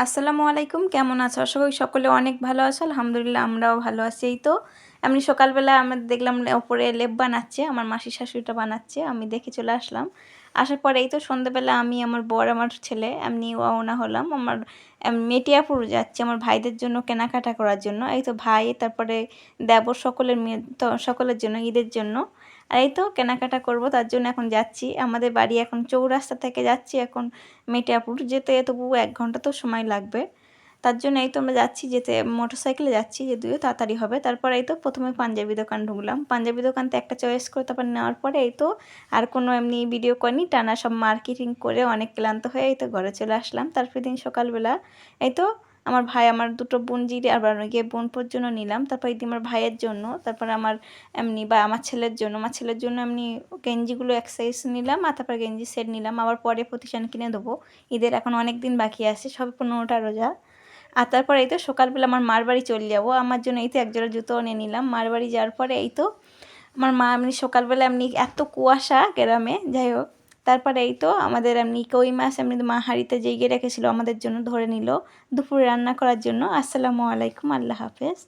আসসালামু আলাইকুম, কেমন আছো? আশা করি সকলে অনেক ভালো আছো। আলহামদুলিল্লাহ আমরাও ভালো আছি। এই তো এমনি সকালবেলা আমরা দেখলাম ওপরে লেপ বানাচ্ছে, আমার মাসির শাশুড়িটা বানাচ্ছে। আমি দেখে চলে আসলাম। আসার পরে এই তো সন্ধ্যাবেলা আমি, আমার বর, আমার ছেলে এমনি রওনা হলাম। আমার মেটিয়াপুর যাচ্ছি আমার ভাইদের জন্য কেনাকাটা করার জন্য। এই তো ভাই, তারপরে দেবর, সকলের তো সকলের জন্য ঈদের জন্য। আর এই তো কেনাকাটা করব, তার জন্য এখন যাচ্ছি। আমাদের বাড়ি এখন চৌরাস্তা থেকে যাচ্ছি এখন মেটিয়াপুর যেতে তবু ১ ঘন্টা তো সময় লাগবে। তার জন্য এই তো আমরা যাচ্ছি, যেতে মোটরসাইকেলে যাচ্ছি যদিও তাড়াতাড়ি হবে। তারপর এই তো ১ম এ পাঞ্জাবি দোকান ঢুকলাম। পাঞ্জাবি দোকান থেকে একটা চয়েস করে তারপর নেওয়ার পরে এই তো আর কোনো এমনি ভিডিও করিনি, টানা সব মার্কেটিং করে অনেক ক্লান্ত হয়ে এই তো ঘরে চলে আসলাম। তারপর দিন সকালবেলা এই তো আমার ভাই, আমার ২ টো বোনঝির আবার গিয়ে বোনপোর জন্য নিলাম। তারপর এই আমার ভাইয়ের জন্য, তারপরে আমার এমনি বা আমার ছেলের জন্য এমনি গেঞ্জিগুলো এক সাইজ নিলাম, আর তারপর গেঞ্জি সেট নিলাম। আবার পরে প্রতিষ্ঠান কিনে দেবো। ঈদের এখন অনেক দিন বাকি আছে, সবে ১৫টা রোজা। আর তারপর এই তো সকালবেলা আমার মার বাড়ি চলে যাবো। আমার জন্য এই তো এক জোড়া জুতোও নিয়ে নিলাম। মার বাড়ি যাওয়ার পরে এই তো আমার মা এমনি সকালবেলা এমনি এত কুয়াশা গ্রামে, যাই হোক। তারপরে এই তো আমাদের এমনি কই মাছ এমনি মা হাঁড়িতে জেগে রেখেছিল আমাদের জন্য, ধরে নিল দুপুরে রান্না করার জন্য। আসসালামু আলাইকুম, আল্লাহ হাফেজ।